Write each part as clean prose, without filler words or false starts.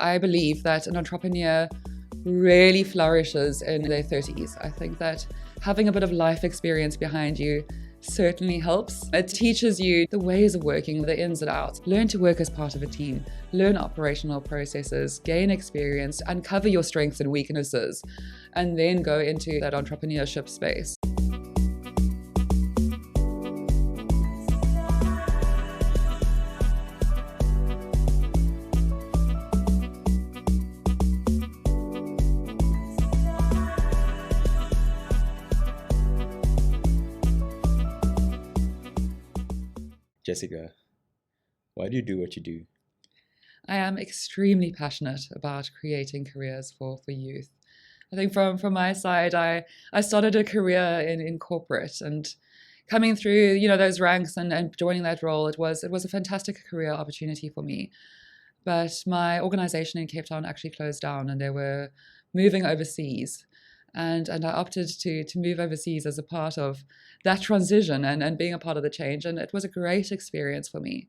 I believe that an entrepreneur really flourishes in their 30s. I think that having a bit of life experience behind you certainly helps. It teaches you the ways of working, the ins and outs. Learn to work as part of a team, learn operational processes, gain experience, uncover your strengths and weaknesses, and then go into that entrepreneurship space. Jessica, why do you do what you do? I am extremely passionate about creating careers for youth. I think from my side, I started a career in corporate, and coming through those ranks and joining that role, it was a fantastic career opportunity for me. But my organization in Cape Town actually closed down, and they were moving overseas. And I opted to move overseas as a part of that transition and being a part of the change. And it was a great experience for me.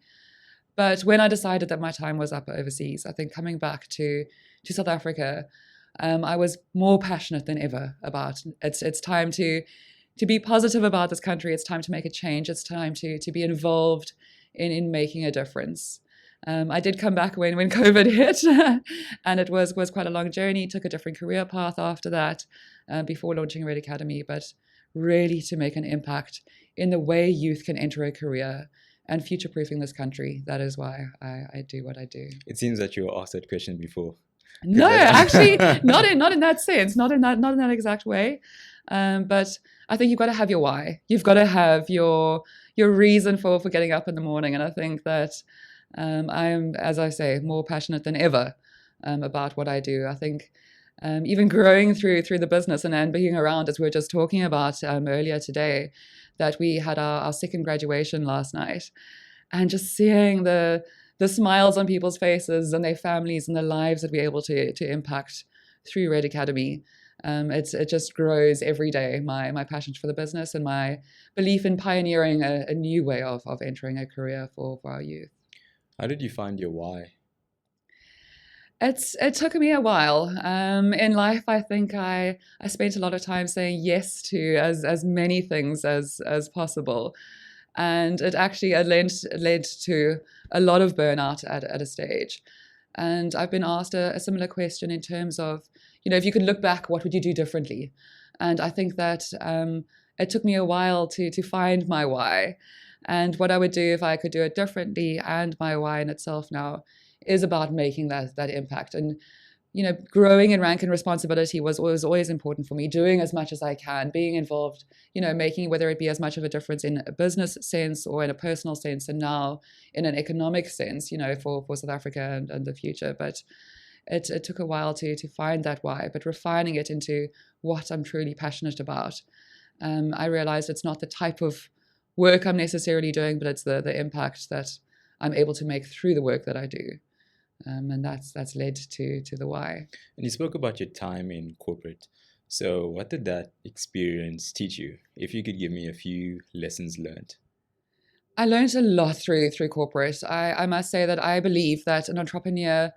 But when I decided that my time was up overseas, I think coming back to South Africa, I was more passionate than ever about it's time to be positive about this country. It's time to make a change. It's time to be involved in making a difference. I did come back when COVID hit, and it was quite a long journey. Took a different career path after that, before launching RedAcademy, but really to make an impact in the way youth can enter a career and future-proofing this country. That is why I do what I do. It seems that you were asked that question before. No, actually, not in that sense, not in that exact way. But I think you've got to have your why. You've got to have your reason for getting up in the morning, and I think that I am, as I say, more passionate than ever about what I do. I think even growing through the business and being around, as we were just talking about earlier today, that we had our second graduation last night, and just seeing the smiles on people's faces and their families and the lives that we're able to impact through RedAcademy. It just grows every day, my passion for the business and my belief in pioneering a new way of entering a career for our youth. How did you find your why? It took me a while. In life, I think I spent a lot of time saying yes to as many things as possible. And it actually led to a lot of burnout at a stage. And I've been asked a similar question in terms of, if you could look back, what would you do differently? And I think that it took me a while to find my why. And what I would do if I could do it differently, and my why in itself now is about making that impact. And growing in rank and responsibility was always important for me, doing as much as I can, being involved, making, whether it be as much of a difference in a business sense or in a personal sense, and now in an economic sense, for South Africa and the future. But it took a while to find that why, but refining it into what I'm truly passionate about. I realized it's not the type of work I'm necessarily doing, but it's the impact that I'm able to make through the work that I do. And that's led to the why. And you spoke about your time in corporate. So what did that experience teach you? If you could give me a few lessons learned. I learned a lot through corporate. I must say that I believe that an entrepreneur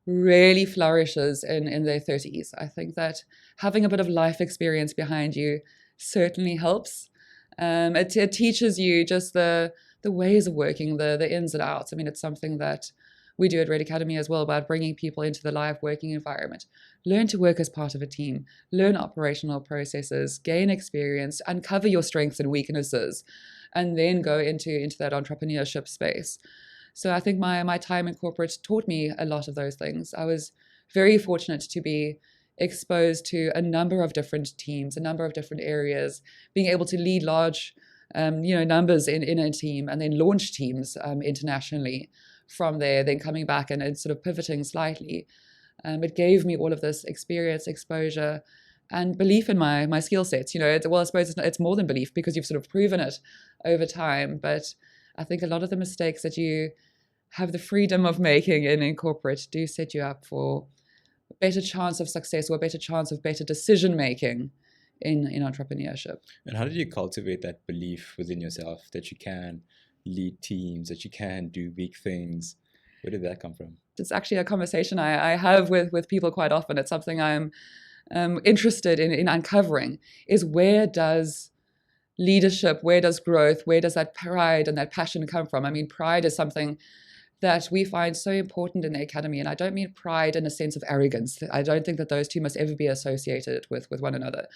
really flourishes in their 30s. I think that having a bit of life experience behind you certainly helps. It teaches you just the ways of working, the ins and outs. I mean, it's something that we do at RedAcademy as well, about bringing people into the live working environment. Learn to work as part of a team, learn operational processes, gain experience, uncover your strengths and weaknesses, and then go into that entrepreneurship space. So I think my time in corporate taught me a lot of those things. I was very fortunate to be exposed to a number of different teams, a number of different areas, being able to lead large numbers in a team, and then launch teams internationally from there, then coming back and sort of pivoting slightly. It gave me all of this experience, exposure, and belief in my skill sets. I suppose it's more than belief, because you've sort of proven it over time. But I think a lot of the mistakes that you have the freedom of making in corporate do set you up for a better chance of success, or a better chance of better decision making in entrepreneurship. And how did you cultivate that belief within yourself that you can lead teams, that you can do big things? Where did that come from? It's actually a conversation I have with people quite often. It's something I'm interested in uncovering, is where does leadership, where does growth, where does that pride and that passion come from? I mean, pride is something that we find so important in the academy. And I don't mean pride in a sense of arrogance. I don't think that those two must ever be associated with one another.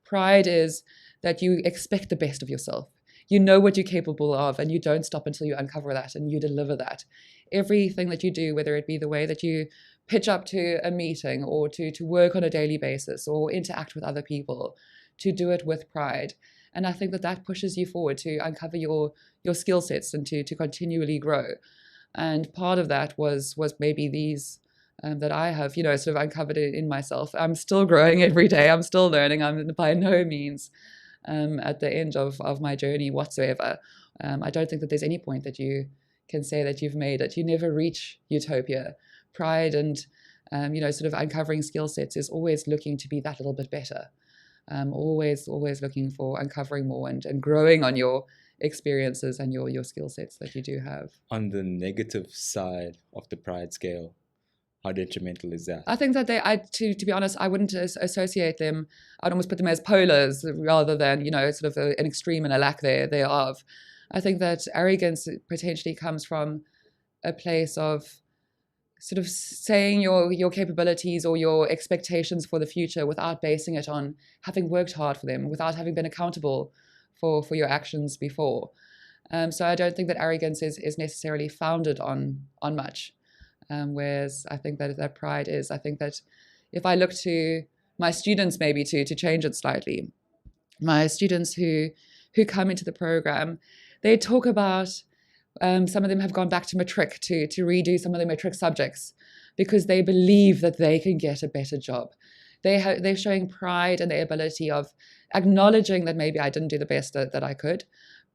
Pride is that you expect the best of yourself. You know what you're capable of, and you don't stop until you uncover that and you deliver that. Everything that you do, whether it be the way that you pitch up to a meeting or to work on a daily basis or interact with other people, to do it with pride. And I think that pushes you forward to uncover your skill sets and to continually grow. And part of that was maybe these that I have, sort of uncovered in myself. I'm still growing every day. I'm still learning. I'm by no means at the end of my journey whatsoever. I don't think that there's any point that you can say that you've made it. You never reach utopia. Pride and, sort of uncovering skill sets is always looking to be that little bit better. Always looking for uncovering more and growing on your experiences and your skill sets that you do have. On the negative side of the pride scale, how detrimental is that? I think that to be honest, I wouldn't associate them. I'd almost put them as polars rather than, sort of an extreme and a lack thereof. I think that arrogance potentially comes from a place of sort of saying your capabilities or your expectations for the future without basing it on having worked hard for them, without having been accountable for your actions before. So I don't think that arrogance is necessarily founded on much. Whereas I think that pride is. I think that if I look to my students, maybe to change it slightly, my students who come into the program, they talk about some of them have gone back to Matric to redo some of the Matric subjects because they believe that they can get a better job. They're showing pride in the ability of acknowledging that maybe I didn't do the best that I could,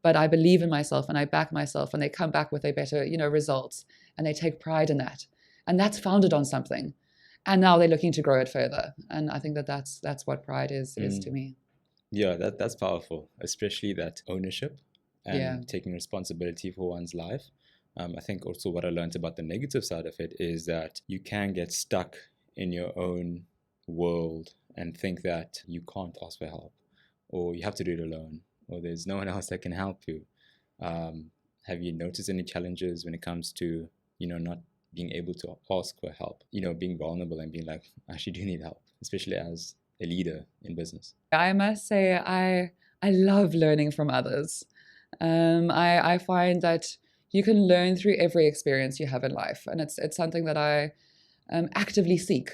but I believe in myself and I back myself, and they come back with a better, results, and they take pride in that. And that's founded on something. And now they're looking to grow it further. And I think that's what pride is to me. Yeah, that's powerful, especially that ownership and taking responsibility for one's life. I think also what I learned about the negative side of it is that you can get stuck in your own world and think that you can't ask for help, or you have to do it alone, or there's no one else that can help you. Have you noticed any challenges when it comes to, not being able to ask for help, being vulnerable and being like, I actually do need help, especially as a leader in business? I must say I love learning from others. I find that you can learn through every experience you have in life, and it's something that I actively seek,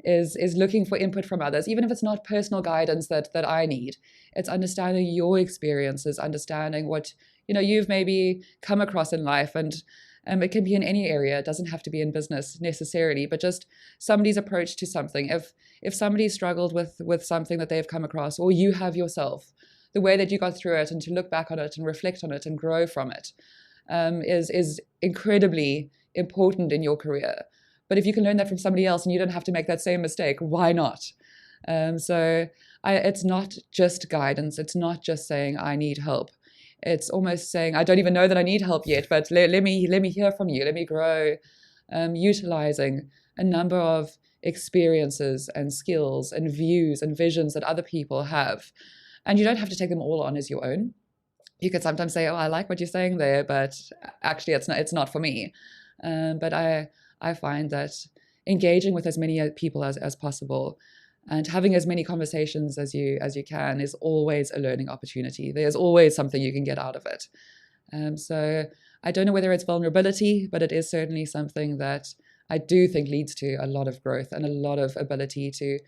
is looking for input from others, even if it's not personal guidance that I need. It's understanding your experiences, understanding what you've maybe come across in life, and it can be in any area. It doesn't have to be in business necessarily, but just somebody's approach to something. If somebody struggled with something that they've come across, or you have yourself, the way that you got through it, and to look back on it and reflect on it and grow from it, is incredibly important in your career. But if you can learn that from somebody else and you don't have to make that same mistake, why not? So it's not just guidance. It's not just saying I need help. It's almost saying I don't even know that I need help yet, but let me hear from you. Let me grow, utilizing a number of experiences and skills and views and visions that other people have. And you don't have to take them all on as your own. You could sometimes say, oh, I like what you're saying there, but actually it's not for me. But I find that engaging with as many people as possible and having as many conversations as you can is always a learning opportunity. There's always something you can get out of it. So I don't know whether it's vulnerability, but it is certainly something that I do think leads to a lot of growth and a lot of ability to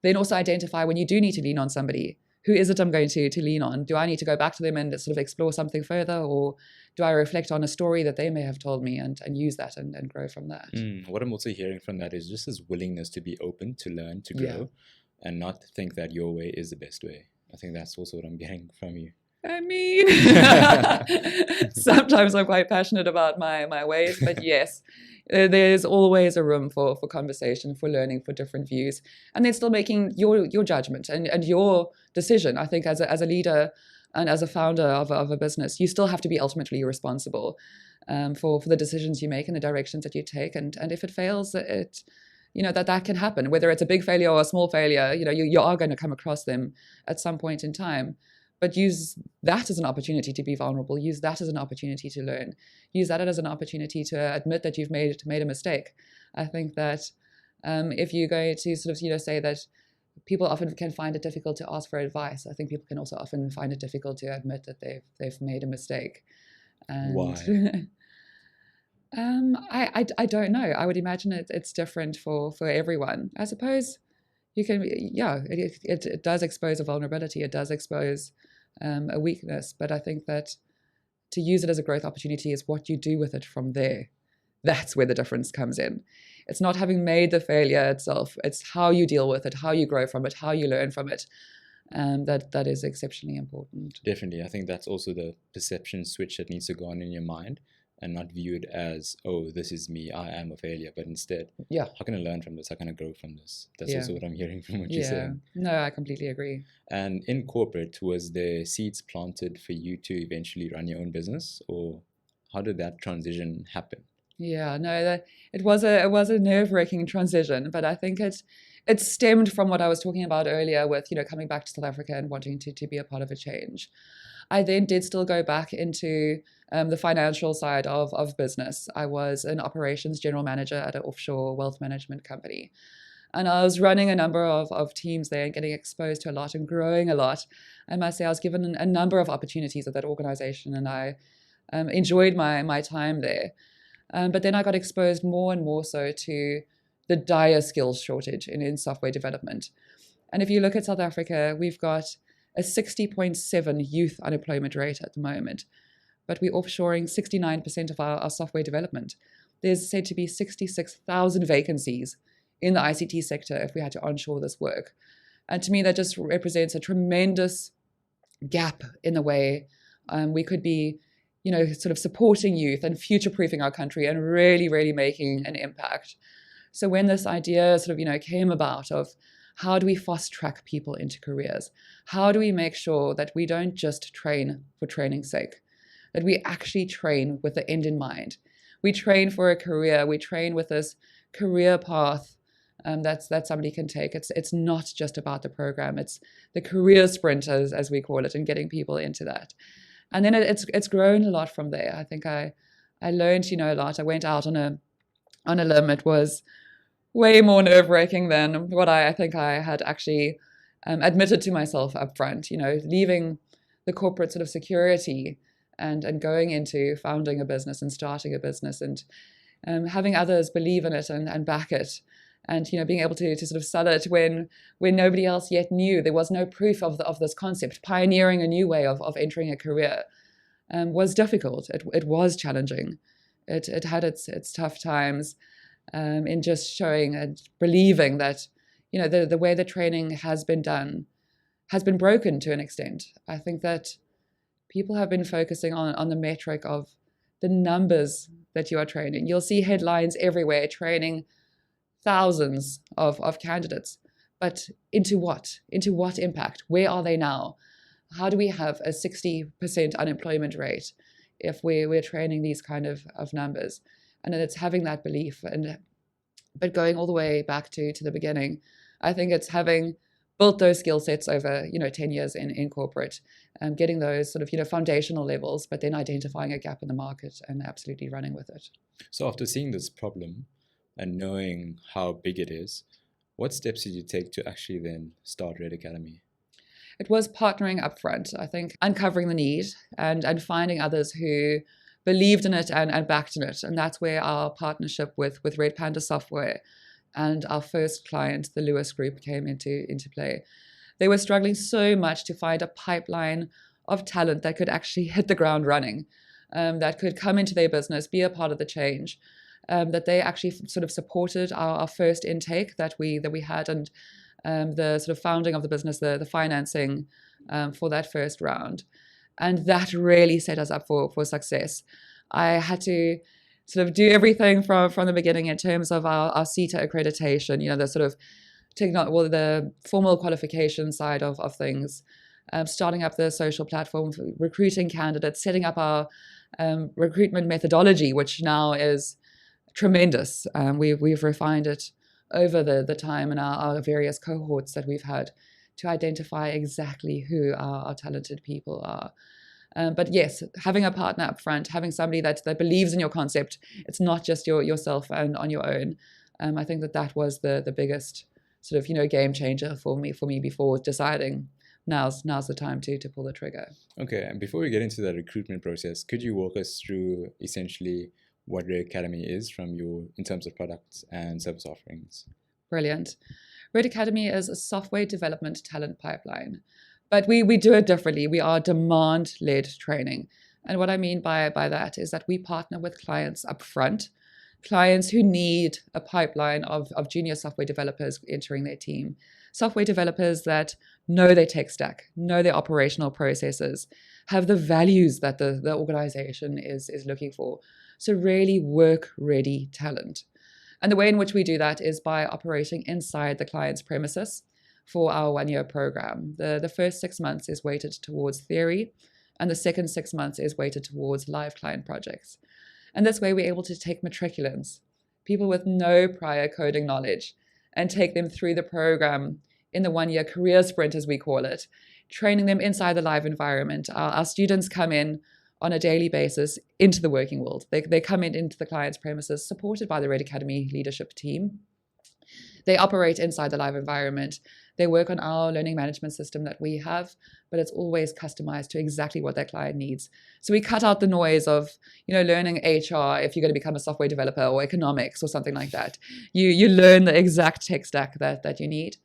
then also identify when you do need to lean on somebody. Who is it I'm going to lean on? Do I need to go back to them and sort of explore something further, or do I reflect on a story that they may have told me and use that and grow from that? What I'm also hearing from that is just this willingness to be open, to learn, to grow, and not think that your way is the best way. I think that's also what I'm getting from you. I mean, sometimes I'm quite passionate about my ways, but yes, there's always a room for conversation, for learning, for different views, and then still making your judgment and your decision. I think as a leader, and as a founder of a business, you still have to be ultimately responsible for the decisions you make and the directions that you take. And if it fails, that can happen. Whether it's a big failure or a small failure, you are going to come across them at some point in time. But use that as an opportunity to be vulnerable. Use that as an opportunity to learn. Use that as an opportunity to admit that you've made a mistake. I think that if you're going to sort of say that people often can find it difficult to ask for advice, I think people can also often find it difficult to admit that they've made a mistake. And why? I don't know. I would imagine it's different for everyone. I suppose you can, it does expose a vulnerability. It does expose a weakness. But I think that to use it as a growth opportunity is what you do with it from there. That's where the difference comes in. It's not having made the failure itself. It's how you deal with it, how you grow from it, how you learn from it. That is exceptionally important. Definitely. I think that's also the perception switch that needs to go on in your mind, and not viewed as, oh, this is me, I am a failure, but instead, how can I learn from this? How can I grow from this? That's also what I'm hearing from what you're saying. No, I completely agree. And in corporate, was there seeds planted for you to eventually run your own business, or how did that transition happen? Yeah, no, it was a nerve-wracking transition, but I think it stemmed from what I was talking about earlier with, coming back to South Africa and wanting to be a part of a change. I then did still go back into the financial side of business. I was an operations general manager at an offshore wealth management company. And I was running a number of teams there and getting exposed to a lot and growing a lot. I must say I was given a number of opportunities at that organization, and I enjoyed my time there. But then I got exposed more and more so to the dire skills shortage in software development. And if you look at South Africa, we've got a 60.7 youth unemployment rate at the moment, but we're offshoring 69% of our software development. There's said to be 66,000 vacancies in the ICT sector if we had to onshore this work. And to me, that just represents a tremendous gap in the way we could be, sort of supporting youth and future-proofing our country and really, really making an impact. So when this idea sort of, came about of how do we fast-track people into careers? How do we make sure that we don't just train for training's sake, that we actually train with the end in mind? We train for a career. We train with this career path that somebody can take. It's not just about the program. It's the career sprint, as we call it, and getting people into that. And then it's grown a lot from there. I think I learned, a lot. I went out on a limb. It was way more nerve-wracking than what I think I had actually admitted to myself up front, leaving the corporate sort of security and going into founding a business and starting a business and having others believe in it and back it. And being able to sort of sell it when nobody else yet knew. There was no proof of this concept. Pioneering a new way of entering a career was difficult. It was challenging. It had its tough times in just showing and believing that the way the training has been done has been broken to an extent. I think that people have been focusing on the metric of the numbers that you are training. You'll see headlines everywhere training thousands of candidates, but into what? Into what impact? Where are they now? How do we have a 60% unemployment rate if we're training these kind of numbers? And then it's having that belief, but going all the way back to the beginning, I think it's having built those skill sets over 10 years in corporate, getting those sort of foundational levels, but then identifying a gap in the market and absolutely running with it. So after seeing this problem and knowing how big it is, what steps did you take to actually then start RedAcademy? It was partnering up front. I think uncovering the need and finding others who believed in it and backed in it. And that's where our partnership with Red Panda Software and our first client, the Lewis Group, came into play. They were struggling so much to find a pipeline of talent that could actually hit the ground running, that could come into their business, be a part of the change. That they actually sort of supported our first intake that we had, and the sort of founding of the business, the financing for that first round. And that really set us up for success. I had to sort of do everything from the beginning in terms of our CETA accreditation, the sort of the formal qualification side of things, starting up the social platform, recruiting candidates, setting up our recruitment methodology, which now is tremendous. We've refined it over the time in our various cohorts that we've had to identify exactly who our talented people are. But yes, having a partner up front, having somebody that believes in your concept, it's not just yourself and on your own. I think that was the biggest sort of, game changer for me before deciding now's the time to pull the trigger. Okay, and before we get into the recruitment process, could you walk us through essentially what RedAcademy is in terms of products and service offerings? Brilliant. RedAcademy is a software development talent pipeline, but we do it differently. We are demand-led training. And what I mean by that is that we partner with clients up front, clients who need a pipeline of junior software developers entering their team, software developers that know their tech stack, know their operational processes, have the values that the organization is looking for. So really work-ready talent. And the way in which we do that is by operating inside the client's premises for our 1-year program. The first 6 months is weighted towards theory, and the second 6 months is weighted towards live client projects. And this way we're able to take matriculants, people with no prior coding knowledge, and take them through the program in the 1-year career sprint, as we call it, training them inside the live environment. Our students come in on a daily basis into the working world. They come into the client's premises, supported by the RedAcademy leadership team. They operate inside the live environment. They work on our learning management system that we have, but it's always customized to exactly what their client needs. So we cut out the noise of, learning HR if you're going to become a software developer, or economics or something like that. You learn the exact tech stack that you need.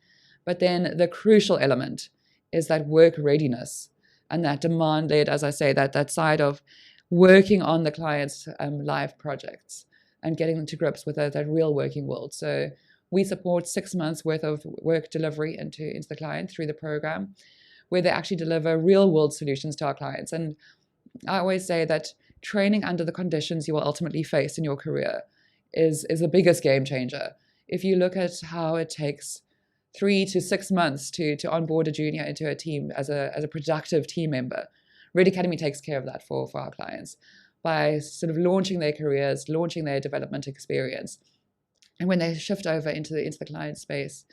But then the crucial element is that work readiness and that demand-led, as I say, that side of working on the client's live projects and getting them to grips with that real working world. So we support 6 months worth of work delivery into the client through the program, where they actually deliver real-world solutions to our clients. And I always say that training under the conditions you will ultimately face in your career is the biggest game changer. If you look at how it takes 3 to 6 months to onboard a junior into a team as a productive team member, RedAcademy takes care of that for our clients by sort of launching their careers, launching their development experience. And when they shift over into the client space,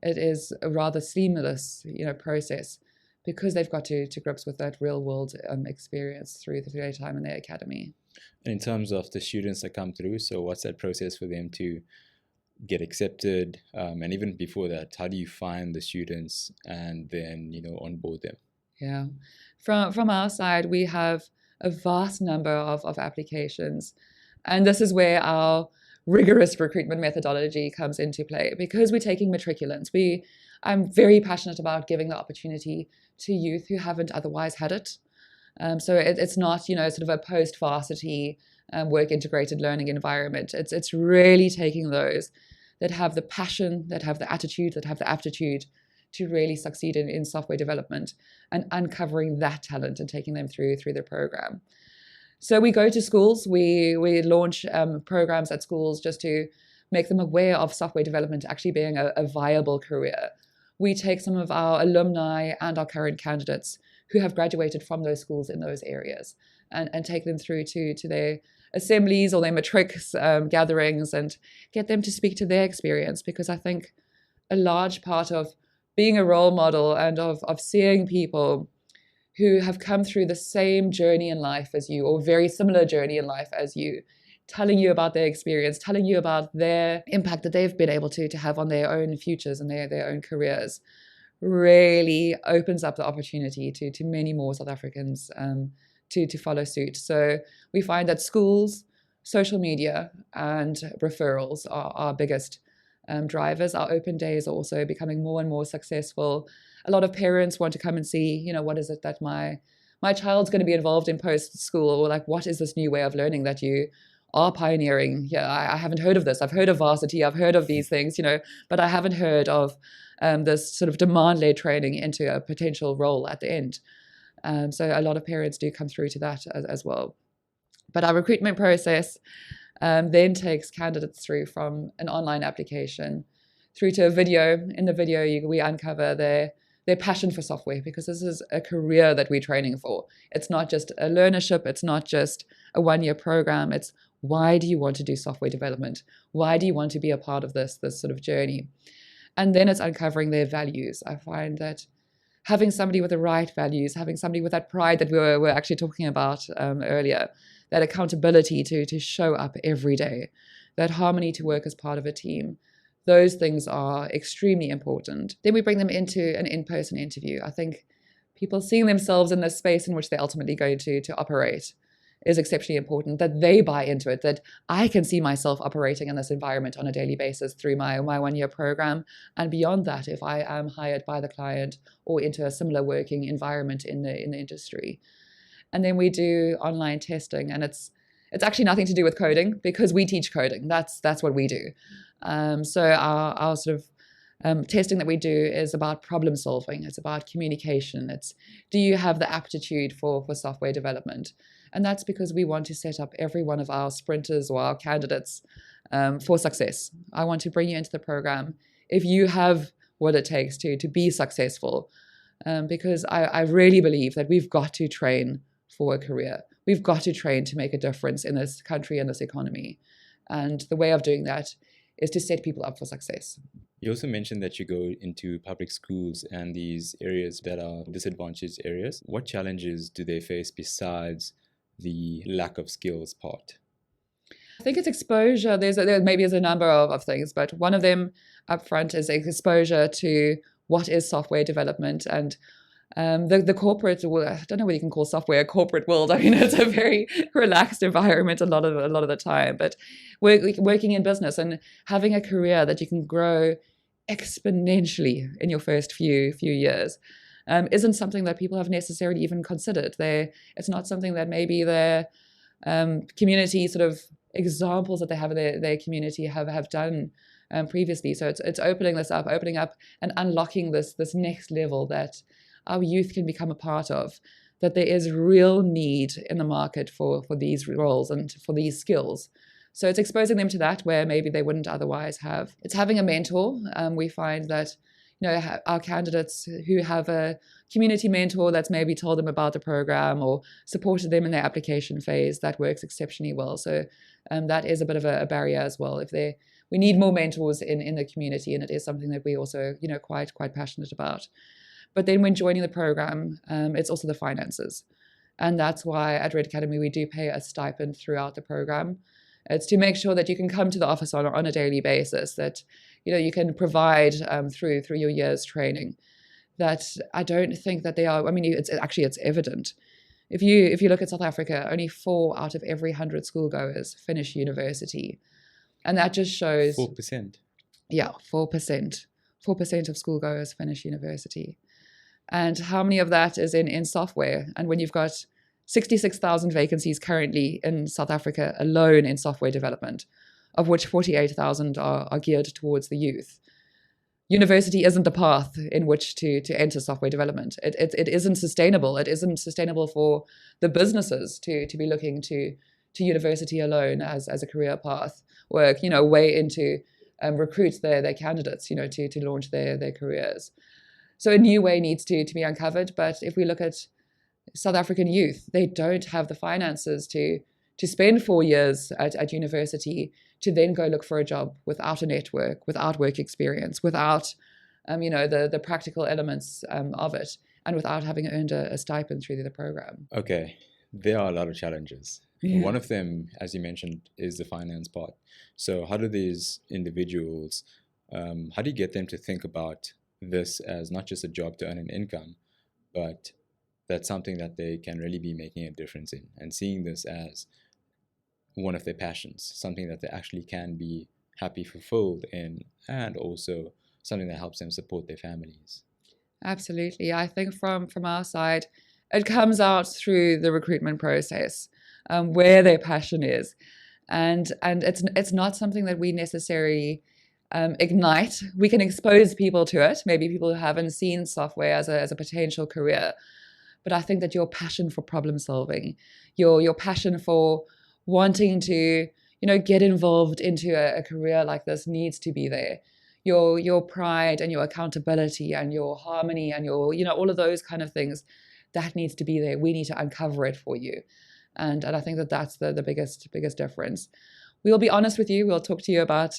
it is a rather seamless, process, because they've got to grips with that real world experience through their time in their academy. In terms of the students that come through, so what's that process for them to get accepted? And even before that, how do you find the students and then, onboard them? Yeah. From our side, we have a vast number of applications. And this is where our rigorous recruitment methodology comes into play, because we're taking matriculants. I'm very passionate about giving the opportunity to youth who haven't otherwise had it. So it's not, sort of a post-varsity work integrated learning environment. It's really taking those that have the passion, that have the attitude, that have the aptitude to really succeed in software development, and uncovering that talent and taking them through the program. So we go to schools, we launch programs at schools just to make them aware of software development actually being a viable career. We take some of our alumni and our current candidates who have graduated from those schools in those areas and take them through to their assemblies or their Matric gatherings and get them to speak to their experience, because I think a large part of being a role model and of seeing people who have come through the same journey in life as you, or very similar journey in life as you, telling you about their experience, telling you about their impact that they've been able to have on their own futures and their own careers, really opens up the opportunity to many more South Africans to follow suit. So we find that schools, social media, and referrals are our biggest drivers. Our open days are also becoming more and more successful. A lot of parents want to come and see, what is it that my child's going to be involved in post-school, or like, what is this new way of learning that you are pioneering? Yeah, I haven't heard of this. I've heard of varsity. I've heard of these things, but I haven't heard of this sort of demand-led training into a potential role at the end. So a lot of parents do come through to that as well. But our recruitment process then takes candidates through from an online application through to a video. In the video, we uncover their their passion for software, because this is a career that we're training for. It's not just a learnership. It's not just a one-year program. It's why do you want to do software development? Why do you want to be a part of this sort of journey? And then it's uncovering their values. I find that having somebody with the right values, having somebody with that pride that we were actually talking about earlier, that accountability to show up every day, that harmony to work as part of a team, those things are extremely important. Then we bring them into an in-person interview. I think people seeing themselves in the space in which they're ultimately going to operate is exceptionally important, that they buy into it, that I can see myself operating in this environment on a daily basis through my one-year program. And beyond that, if I am hired by the client or into a similar working environment in the industry. And then we do online testing, and it's actually nothing to do with coding, because we teach coding. That's what we do. So our sort of testing that we do is about problem solving. It's about communication. It's, do you have the aptitude for software development? And that's because we want to set up every one of our sprinters or our candidates for success. I want to bring you into the program if you have what it takes to be successful, because I really believe that we've got to train for a career. We've got to train to make a difference in this country and this economy. And the way of doing that is to set people up for success. You also mentioned that you go into public schools and these areas that are disadvantaged areas. What challenges do they face besides the lack of skills part? I think it's exposure. There maybe is a number of things, but one of them up front is exposure to what is software development. And the corporate, well, I don't know whether you can call software a corporate world. I mean, it's a very relaxed environment a lot of the time. But working in business and having a career that you can grow exponentially in your first few years isn't something that people have necessarily even considered. It's not something that maybe their community sort of examples that they have in their community have done previously. So it's opening up and unlocking this next level that our youth can become a part of, that there is real need in the market for these roles and for these skills. So it's exposing them to that where maybe they wouldn't otherwise have. It's having a mentor. We find that our candidates who have a community mentor that's maybe told them about the program or supported them in their application phase, that works exceptionally well. So that is a bit of a barrier as well. We need more mentors in the community, and it is something that we also quite passionate about. But then when joining the program, it's also the finances. And that's why at RedAcademy, we do pay a stipend throughout the program. It's to make sure that you can come to the office on a daily basis, that you can provide through your year's training. That I don't think that they are. I mean, it's evident. If you look at South Africa, only 4 out of every 100 schoolgoers finish university, and that just shows 4%. Yeah, 4%. 4% of schoolgoers finish university. And how many of that is in software? And when you've got 66,000 vacancies currently in South Africa alone in software development, of which 48,000 are geared towards the youth. University isn't the path in which to enter software development. It isn't sustainable. It isn't sustainable for the businesses to be looking to university alone as a career path, work, way into recruit their candidates, to launch their careers. So a new way needs to be uncovered. But if we look at South African youth, they don't have the finances to spend 4 years at university to then go look for a job without a network, without work experience, without the practical elements of it, and without having earned a stipend through the program. Okay, there are a lot of challenges. Yeah. One of them, as you mentioned, is the finance part. So how do these individuals, how do you get them to think about this as not just a job to earn an income, but that's something that they can really be making a difference in, and seeing this as one of their passions, something that they actually can be happy, fulfilled in, and also something that helps them support their families? Absolutely. I think from our side, it comes out through the recruitment process, where their passion is. And it's not something that we necessarily ignite. We can expose people to it, maybe people who haven't seen software as a potential career. But I think that your passion for problem solving, your passion for wanting to, get involved into a career like this needs to be there. your pride and your accountability and your harmony and your, all of those kind of things, that needs to be there. We need to uncover it for you. And I think that that's the biggest difference. We'll be honest with you. We'll talk to you about,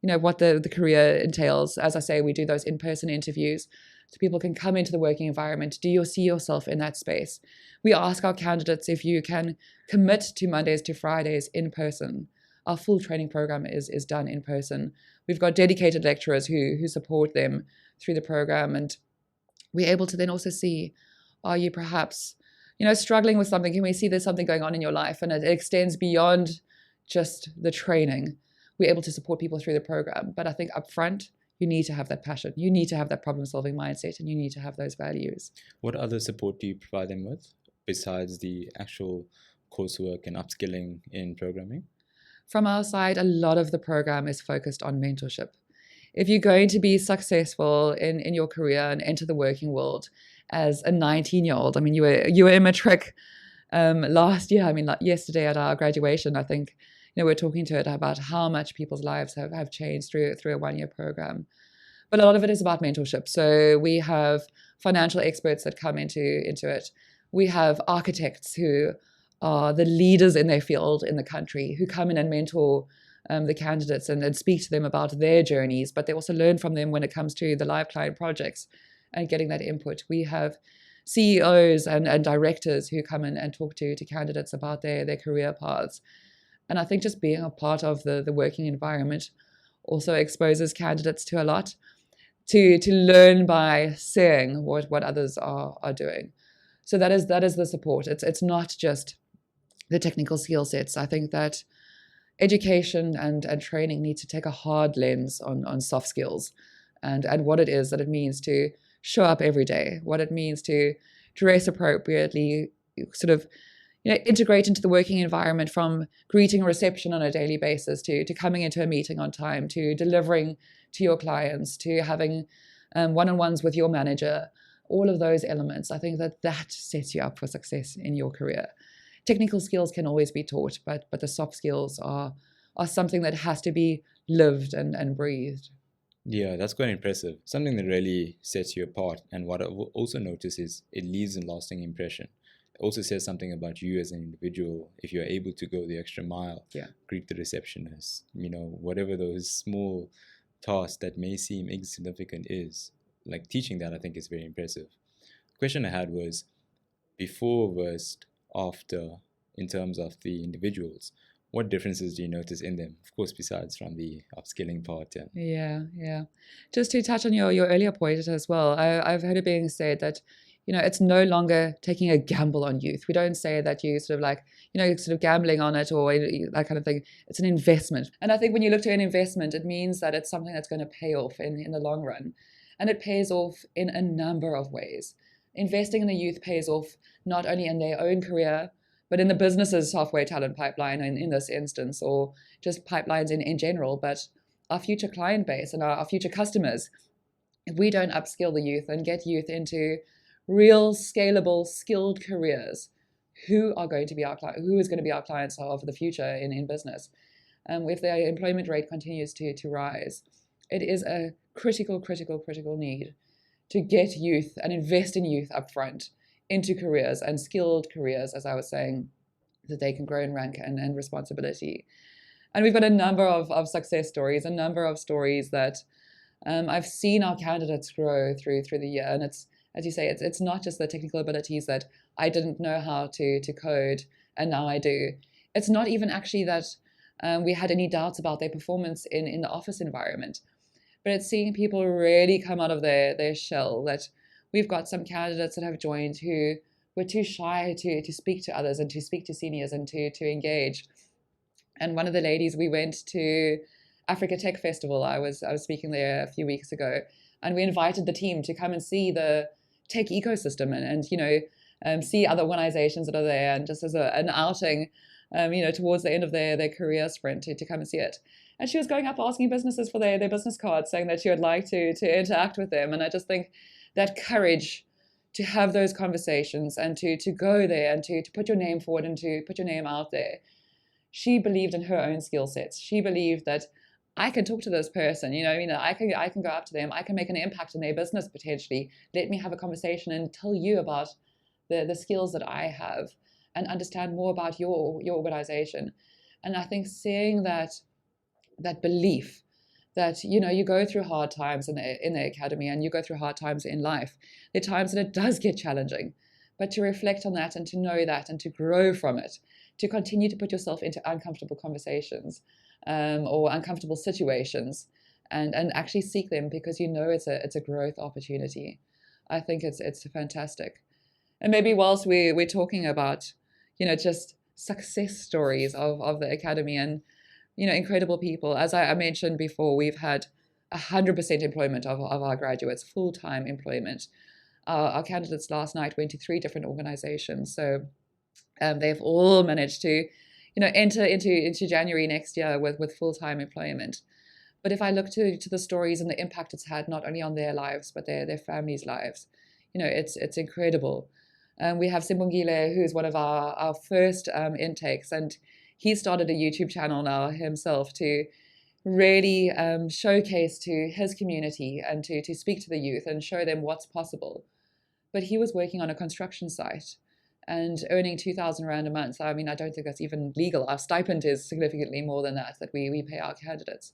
what the career entails. As I say, we do those in-person interviews so people can come into the working environment. Do you see yourself in that space? We ask our candidates if you can commit to Mondays to Fridays in person. Our full training program is done in person. We've got dedicated lecturers who support them through the program. And we're able to then also see, are you perhaps, struggling with something? Can we see there's something going on in your life and it extends beyond just the training? We're able to support people through the program. But I think up front, you need to have that passion. You need to have that problem-solving mindset, and you need to have those values. What other support do you provide them with besides the actual coursework and upskilling in programming? From our side, a lot of the program is focused on mentorship. If you're going to be successful in your career and enter the working world as a 19-year-old, I mean, you were in Matric last year. I mean, like yesterday at our graduation, I think, we're talking to it about how much people's lives have changed through a one-year program. But a lot of it is about mentorship. So we have financial experts that come into it. We have architects who are the leaders in their field in the country, who come in and mentor the candidates and speak to them about their journeys, but they also learn from them when it comes to the live client projects and getting that input. We have CEOs and directors who come in and talk to candidates about their career paths. And I think just being a part of the working environment also exposes candidates to a lot, to learn by seeing what others are doing. So that is the support. It's not just the technical skill sets. I think that education and training need to take a hard lens on soft skills and what it is that it means to show up every day, what it means to dress appropriately, sort of integrate into the working environment, from greeting a reception on a daily basis to coming into a meeting on time, to delivering to your clients, to having one-on-ones with your manager. All of those elements, I think that sets you up for success in your career. Technical skills can always be taught, but the soft skills are something that has to be lived and breathed. Yeah, that's quite impressive. Something that really sets you apart. And what I've also noticed is it leaves a lasting impression. It also says something about you as an individual if you're able to go the extra mile, greet the receptionist, whatever those small tasks that may seem insignificant is. Like teaching that, I think, is very impressive. The question I had was before versus after in terms of the individuals. What differences do you notice in them? Of course, besides from the upskilling part. Yeah. Just to touch on your earlier point as well, I've heard it being said that, it's no longer taking a gamble on youth. We don't say that you sort of gambling on it or that kind of thing. It's an investment. And I think when you look to an investment, it means that it's something that's going to pay off in the long run. And it pays off in a number of ways. Investing in the youth pays off not only in their own career, but in the business's software talent pipeline in this instance, or just pipelines in general, but our future client base and our future customers. If we don't upskill the youth and get youth into real, scalable, skilled careers, who is going to be our clients of the future in business? If their employment rate continues to rise, it is a critical need to get youth and invest in youth upfront into careers and skilled careers, as I was saying, that they can grow in rank and responsibility. And we've got a number of success stories, a number of stories that I've seen our candidates grow through the year. And it's, as you say, it's not just the technical abilities that I didn't know how to code and now I do. It's not even actually that we had any doubts about their performance in the office environment, but it's seeing people really come out of their shell. That we've got some candidates that have joined who were too shy to speak to others and to speak to seniors and to engage. And one of the ladies, we went to Africa Tech Festival. I was speaking there a few weeks ago, and we invited the team to come and see the tech ecosystem and see other organizations that are there, and just as an outing, towards the end of their career sprint to come and see it. And she was going up asking businesses for their business cards, saying that she would like to interact with them. And I just think that courage to have those conversations and to go there and to put your name forward and to put your name out there. She believed in her own skill sets. She believed that I can talk to this person, I can go up to them, I can make an impact in their business potentially. Let me have a conversation and tell you about the skills that I have and understand more about your organization. And I think seeing that belief that, you go through hard times in the academy, and you go through hard times in life. There are times that it does get challenging, but to reflect on that and to know that and to grow from it, to continue to put yourself into uncomfortable conversations, or uncomfortable situations, and actually seek them, because it's a growth opportunity. I think it's fantastic. And maybe whilst we're talking about, just success stories of the academy and, incredible people. As I mentioned before, we've had 100% employment of our graduates, full-time employment. Our candidates last night went to 3 different organizations. So they've all managed to, enter into January next year with full-time employment. But if I look to the stories and the impact it's had, not only on their lives, but their families' lives, it's incredible. We have Simbongile, who's one of our first intakes, and he started a YouTube channel now himself to really showcase to his community and to speak to the youth and show them what's possible. But he was working on a construction site and earning 2,000 Rand a month. I mean, I don't think that's even legal. Our stipend is significantly more than that we pay our candidates.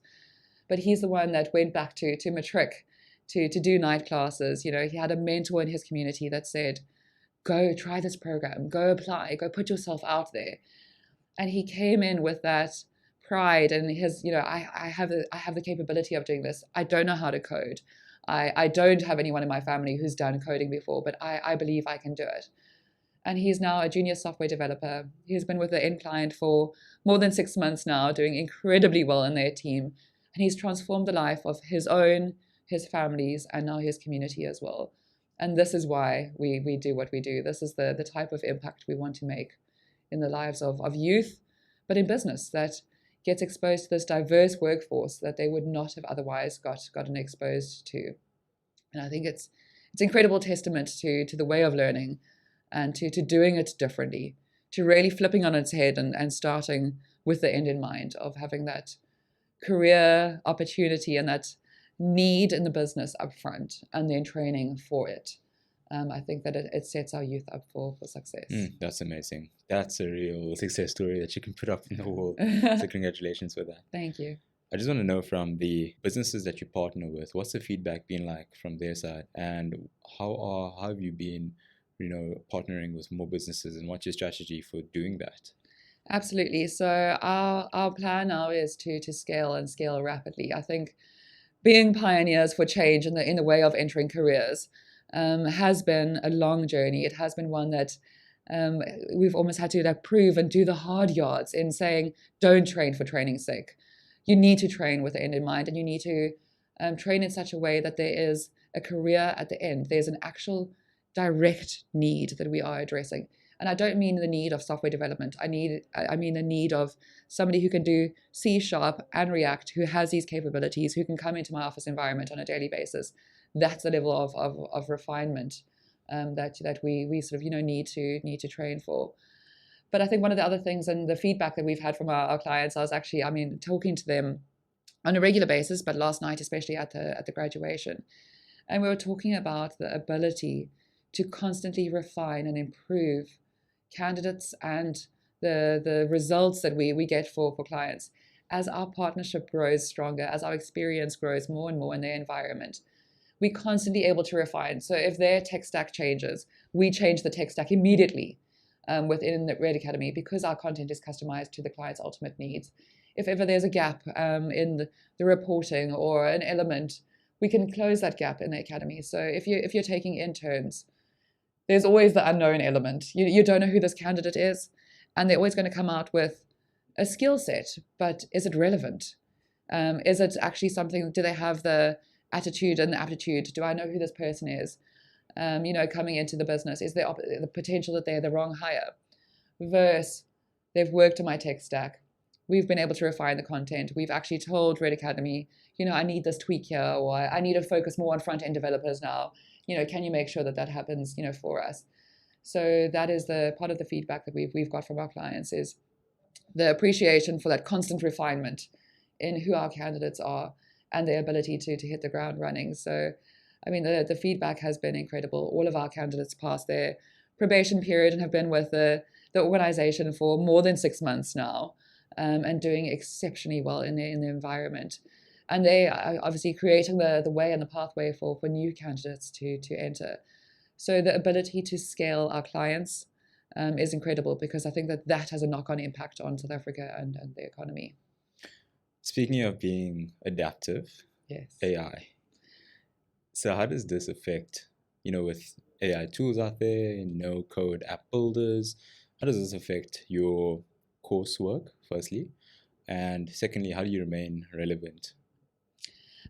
But he's the one that went back to Matric to do night classes. He had a mentor in his community that said, go try this program, go apply, go put yourself out there. And he came in with that pride and his, I have the capability of doing this. I don't know how to code. I don't have anyone in my family who's done coding before, but I believe I can do it. And he's now a junior software developer. He's been with the end client for more than 6 months now, doing incredibly well in their team. And he's transformed the life of his own, his family's, and now his community as well. And this is why we do what we do. This is the type of impact we want to make in the lives of youth, but in business, that gets exposed to this diverse workforce that they would not have otherwise gotten exposed to. And I think it's incredible testament to the way of learning and to doing it differently, to really flipping on its head and starting with the end in mind of having that career opportunity and that need in the business up front and then training for it. I think that it sets our youth up for success. That's amazing. That's a real success story that you can put up in the wall. So congratulations for that. Thank you. I just want to know, from the businesses that you partner with, what's the feedback been like from their side, and how have you been, partnering with more businesses, and what's your strategy for doing that? Absolutely. So our plan now is to scale and scale rapidly. I think being pioneers for change in the way of entering careers has been a long journey. It has been one that we've almost had to prove and do the hard yards in saying, don't train for training's sake. You need to train with the end in mind, and you need to train in such a way that there is a career at the end. There's an actual direct need that we are addressing. And I don't mean the need of software development. I mean the need of somebody who can do C# and React, who has these capabilities, who can come into my office environment on a daily basis. That's the level of refinement that we sort of need to train for. But I think one of the other things, and the feedback that we've had from our clients, I was actually talking to them on a regular basis, but last night especially at the graduation, and we were talking about the ability to constantly refine and improve candidates and the results that we get for clients as our partnership grows stronger, as our experience grows more and more in their environment. We're constantly able to refine. So if their tech stack changes, we change the tech stack immediately within the RedAcademy, because our content is customized to the client's ultimate needs. If ever there's a gap in the reporting or an element, we can close that gap in the academy. So if you're taking interns, there's always the unknown element. You don't know who this candidate is, and they're always going to come out with a skill set, but is it relevant? Is it actually something, do they have the attitude and the aptitude? Do I know who this person is? Coming into the business, is there the potential that they're the wrong hire? Versus, they've worked on my tech stack. We've been able to refine the content. We've actually told RedAcademy, I need this tweak here, or I need to focus more on front-end developers now. Can you make sure that happens, for us? So that is the part of the feedback that we've got from our clients, is the appreciation for that constant refinement in who our candidates are and their ability to hit the ground running. So, I mean, the feedback has been incredible. All of our candidates passed their probation period and have been with the organization for more than 6 months now, and doing exceptionally well in the environment. And they are obviously creating the way and the pathway for new candidates to enter. So the ability to scale our clients is incredible, because I think that has a knock-on impact on South Africa and the economy. Speaking of being adaptive, yes, AI. So how does this affect, with AI tools out there, no code app builders, how does this affect your coursework, firstly? And secondly, how do you remain relevant?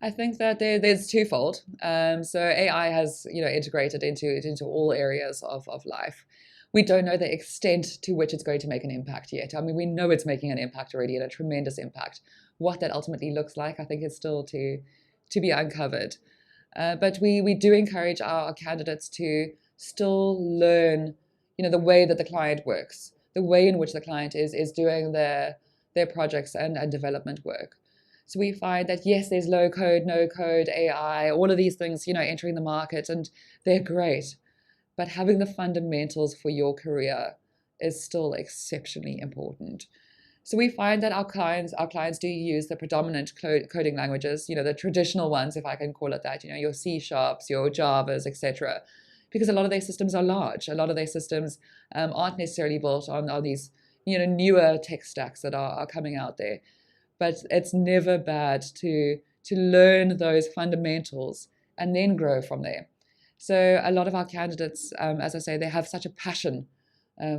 I think that there's twofold. So AI has integrated into all areas of life. We don't know the extent to which it's going to make an impact yet. I mean, we know it's making an impact already, and a tremendous impact. What that ultimately looks like, I think, is still to be uncovered. But we do encourage our candidates to still learn, the way that the client works, the way in which the client is doing their projects and development work. So we find that, yes, there's low code, no code, AI, all of these things, entering the market, and they're great. But having the fundamentals for your career is still exceptionally important. So we find that our clients do use the predominant coding languages, the traditional ones, if I can call it that, your C Sharps, your Javas, etc. Because a lot of their systems are large. A lot of their systems aren't necessarily built on these, newer tech stacks that are coming out there. But it's never bad to learn those fundamentals and then grow from there. So a lot of our candidates, as I say, they have such a passion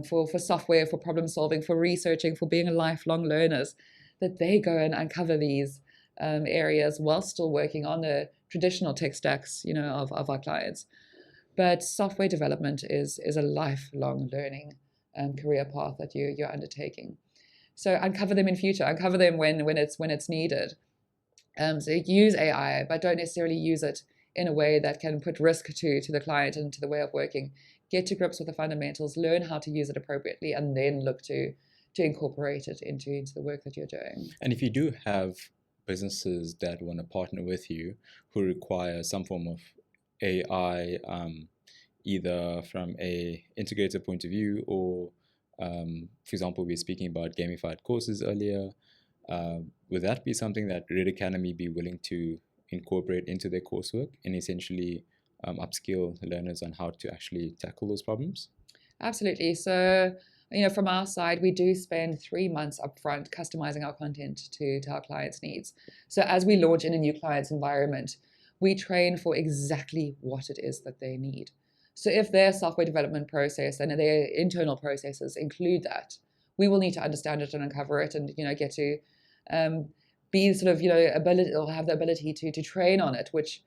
for software, for problem solving, for researching, for being lifelong learners, that they go and uncover these areas while still working on the traditional tech stacks, of our clients. But software development is a lifelong learning career path that you're undertaking. So uncover them in future, uncover them when it's needed. So use AI, but don't necessarily use it in a way that can put risk to the client and to the way of working. Get to grips with the fundamentals, learn how to use it appropriately, and then look to incorporate it into the work that you're doing. And if you do have businesses that want to partner with you who require some form of AI, either from a integrator point of view or, for example, we were speaking about gamified courses earlier, would that be something that RedAcademy be willing to incorporate into their coursework and essentially upskill learners on how to actually tackle those problems? Absolutely. So, from our side, we do spend 3 months upfront customizing our content to our clients' needs. So as we launch in a new client's environment, we train for exactly what it is that they need. So if their software development process and their internal processes include that, we will need to understand it and uncover it, and get to be sort of ability, or have the ability to train on it, which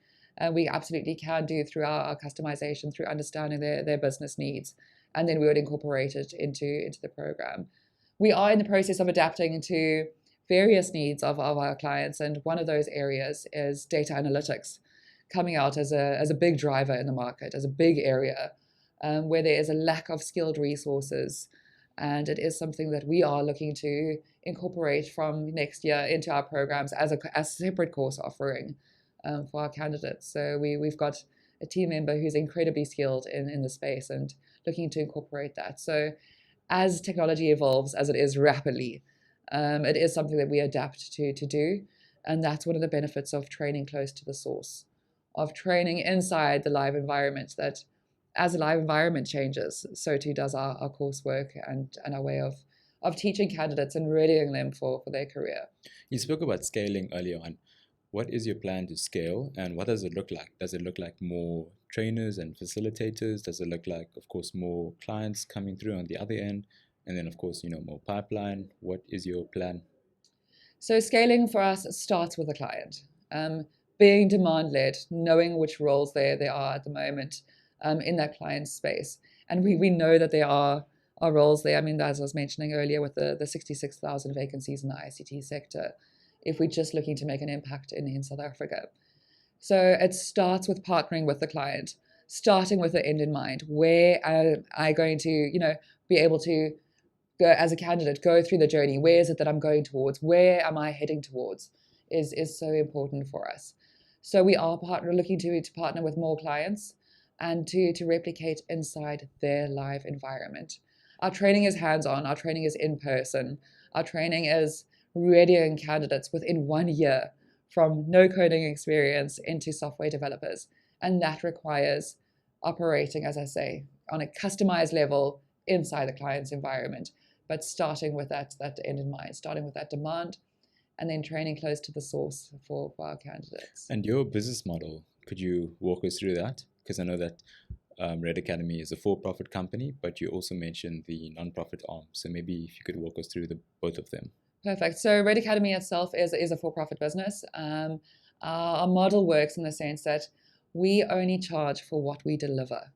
we absolutely can do through our customization, through understanding their business needs, and then we would incorporate it into the program. We are in the process of adapting to various needs of our clients, and one of those areas is data analytics, coming out as a big driver in the market, as a big area where there is a lack of skilled resources. And it is something that we are looking to incorporate from next year into our programs as a separate course offering for our candidates. So we've got a team member who's incredibly skilled in the space and looking to incorporate that. So as technology evolves, as it is rapidly, it is something that we adapt to do. And that's one of the benefits of training close to the source, of training inside the live environment, that as the live environment changes, so too does our coursework and our way of teaching candidates and readying them for their career. You spoke about scaling earlier on. What is your plan to scale, and what does it look like? Does it look like more trainers and facilitators? Does it look like, of course, more clients coming through on the other end? And then, of course, more pipeline. What is your plan? So scaling for us starts with the client. Being demand-led, knowing which roles there are at the moment in that client space. And we know that there are roles there. I mean, as I was mentioning earlier, with the 66,000 vacancies in the ICT sector, if we're just looking to make an impact in South Africa. So it starts with partnering with the client, starting with the end in mind. Where am I going to, be able to go as a candidate, go through the journey. Where is it that I'm going towards? Where am I heading towards? Is so important for us. So we are looking to partner with more clients and to replicate inside their live environment. Our training is hands-on. Our training is in person. Our training is readying candidates within 1 year from no coding experience into software developers. And that requires operating, as I say, on a customized level inside the client's environment, but starting with that end in mind, starting with that demand, and then training close to the source for our candidates. And your business model, could you walk us through that? Because I know that RedAcademy is a for-profit company, but you also mentioned the non-profit arm. So maybe if you could walk us through both of them. Perfect. So RedAcademy itself is a for-profit business. Our model works in the sense that we only charge for what we deliver.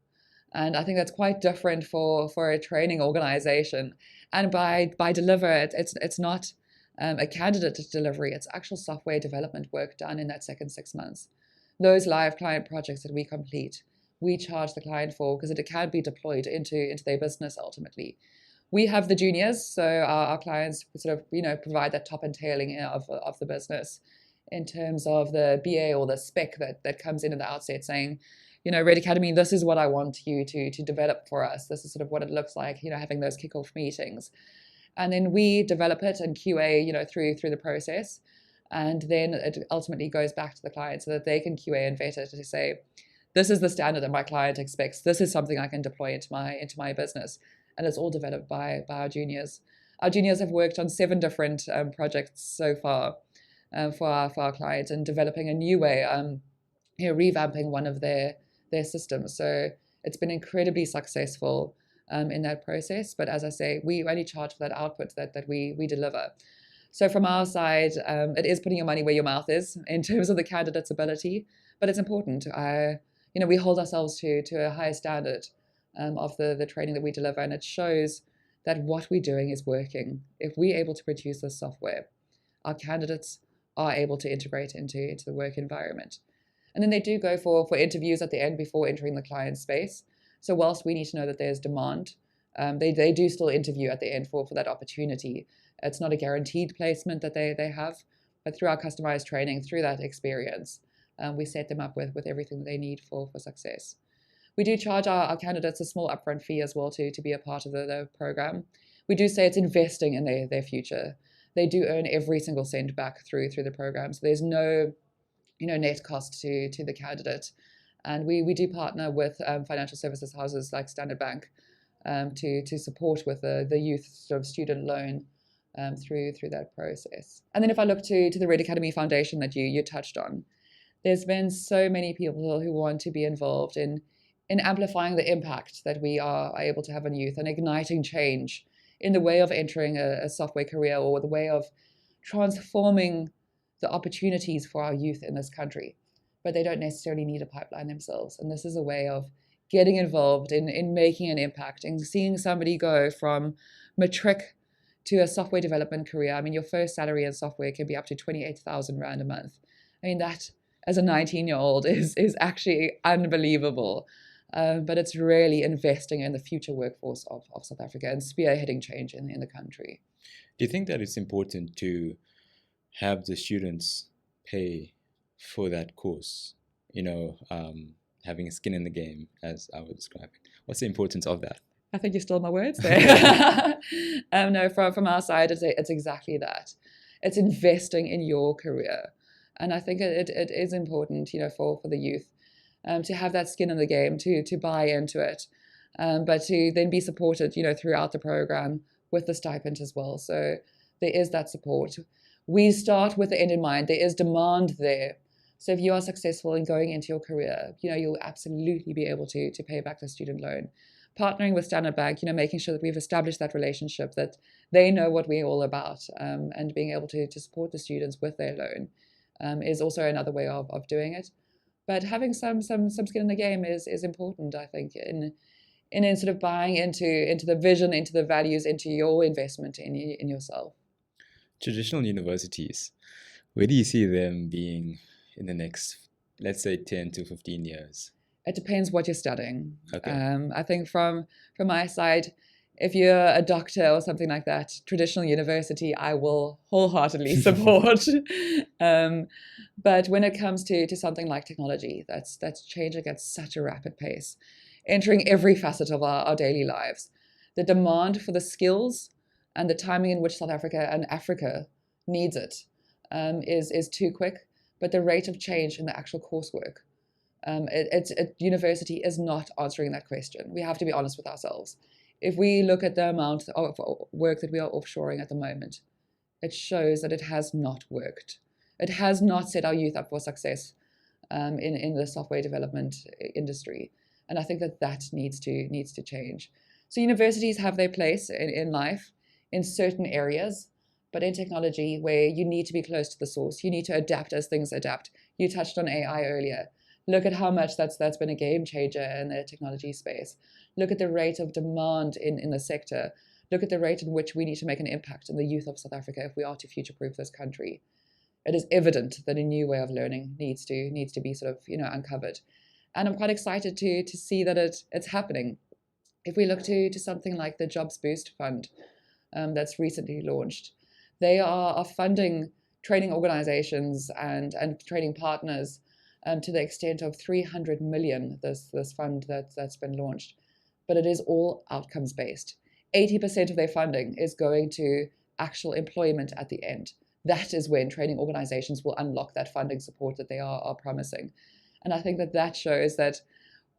And I think that's quite different for a training organization. And by deliver, it's not a candidate delivery, it's actual software development work done in that second 6 months. Those live client projects that we complete, we charge the client for because it can be deployed into their business ultimately. We have the juniors, so our clients sort of provide that top entailing of the business in terms of the BA or the spec that comes in at the outset saying, RedAcademy, this is what I want you to develop for us. This is sort of what it looks like, having those kickoff meetings. And then we develop it and QA, through the process. And then it ultimately goes back to the client so that they can QA and vet it to say, this is the standard that my client expects. This is something I can deploy into my business. And it's all developed by our juniors. Our juniors have worked on 7 different projects so far for our clients and developing a new way, revamping one of their systems. So it's been incredibly successful in that process. But as I say, we only charge for that output that we deliver. So from our side, it is putting your money where your mouth is in terms of the candidate's ability. But it's important. We hold ourselves to a higher standard of the training that we deliver. And it shows that what we're doing is working. If we're able to produce this software, our candidates are able to integrate into the work environment. And then they do go for interviews at the end before entering the client space. So whilst we need to know that there's demand, they do still interview at the end for that opportunity. It's not a guaranteed placement that they have, but through our customized training, through that experience, we set them up with everything they need for success. We do charge our candidates a small upfront fee as well to be a part of the program. We do say it's investing in their future. They do earn every single cent back through the program. So there's no net cost to the candidate. And we do partner with financial services houses like Standard Bank to support with the youth sort of student loan through that process. And then if I look to the RedAcademy Foundation that you touched on, there's been so many people who want to be involved in amplifying the impact that we are able to have on youth and igniting change in the way of entering a software career or the way of transforming the opportunities for our youth in this country. But they don't necessarily need a pipeline themselves. And this is a way of getting involved in making an impact and seeing somebody go from Matric to a software development career. I mean, your first salary in software can be up to 28,000 Rand a month. I mean, that as a 19-year-old is actually unbelievable. But it's really investing in the future workforce of South Africa and spearheading change in the country. Do you think that it's important to have the students pay for that course? Having skin in the game, as I would describe it. What's the importance of that? I think you stole my words there. No, from our side, it's exactly that. It's investing in your career. And I think it is important, for the youth to have that skin in the game, to buy into it, but to then be supported, throughout the program with the stipend as well. So there is that support. We start with the end in mind. There is demand there. So if you are successful in going into your career, you'll absolutely be able to pay back the student loan. Partnering with Standard Bank, making sure that we've established that relationship, that they know what we're all about, and being able to support the students with their loan is also another way of doing it. But having some skin in the game is important, I think, in sort of buying into the vision, into the values, into your investment in yourself. Traditional universities, where do you see them being in the next, let's say, 10 to 15 years? It depends what you're studying. Okay. I think from my side, If you're a doctor or something like that, traditional university, I will wholeheartedly support. But when it comes to something like technology, that's changing at such a rapid pace, entering every facet of our daily lives. The demand for the skills and the timing in which South Africa and Africa needs it is too quick, but the rate of change in the actual coursework, university is not answering that question. We have to be honest with ourselves. If we look at the amount of work that we are offshoring at the moment, it shows that it has not worked. It has not set our youth up for success in the software development industry. And I think that needs to change. So universities have their place in life in certain areas, but in technology, where you need to be close to the source, you need to adapt as things adapt. You touched on AI earlier. Look at how much that's been a game changer in the technology space. Look at the rate of demand in the sector. Look at the rate in which we need to make an impact in the youth of South Africa if we are to future-proof this country. It is evident that a new way of learning needs to be sort of uncovered. And I'm quite excited to see that it's happening. If we look to something like the Jobs Boost Fund that's recently launched, they are funding training organizations and training partners to the extent of 300 million, this fund that's been launched. But it is all outcomes based. 80% of their funding is going to actual employment at the end. That is when training organizations will unlock that funding support that they are promising. And I think that shows that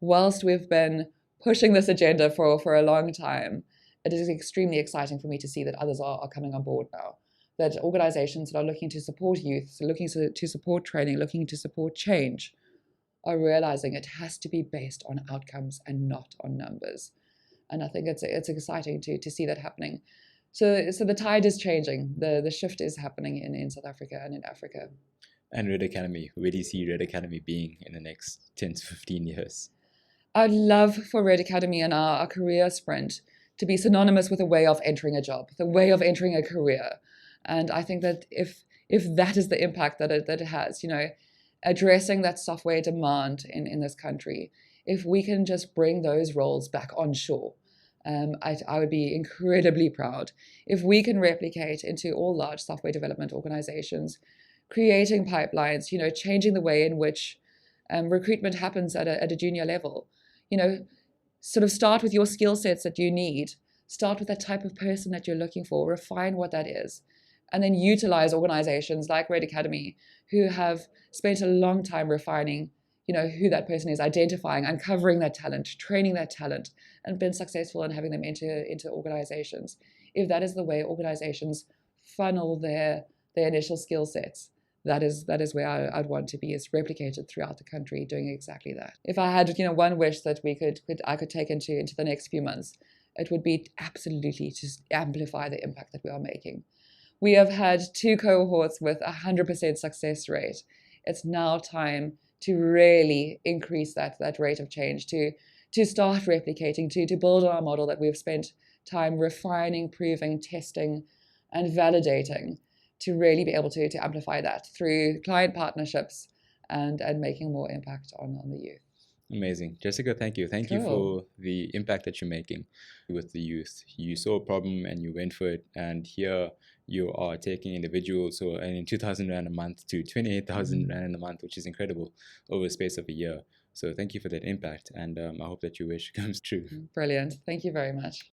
whilst we've been pushing this agenda for a long time, it is extremely exciting for me to see that others are coming on board now. That organizations that are looking to support youth, looking to support training, looking to support change, are realizing it has to be based on outcomes and not on numbers. And I think it's exciting to see that happening. So the tide is changing. The shift is happening in South Africa and in Africa. And RedAcademy, where do you see RedAcademy being in the next 10 to 15 years? I'd love for RedAcademy and our career sprint to be synonymous with a way of entering a job, the way of entering a career. And I think that if that is the impact that it has, addressing that software demand in this country, if we can just bring those roles back onshore, I would be incredibly proud. If we can replicate into all large software development organizations, creating pipelines, changing the way in which recruitment happens at a junior level, sort of start with your skill sets that you need, start with that type of person that you're looking for, refine what that is, and then utilize organizations like RedAcademy who have spent a long time refining, who that person is, identifying, uncovering that talent, training that talent, and been successful in having them into organizations. If that is the way organizations funnel their initial skill sets, that is where I'd want to be, is replicated throughout the country, doing exactly that. If I had one wish that I could take into the next few months, it would be absolutely to amplify the impact that we are making. We have had 2 cohorts with 100% success rate. It's now time to really increase that rate of change, to start replicating, to build on our model that we've spent time refining, proving, testing, and validating, to really be able to amplify that through client partnerships and making more impact on the youth. Amazing. Jessica, thank you. Thank you for the impact that you're making with the youth. You saw a problem and you went for it. And here you are taking individuals who are earning 2,000 Rand a month to 28,000 Rand a month, which is incredible, over the space of a year. So thank you for that impact. And I hope that your wish comes true. Brilliant. Thank you very much.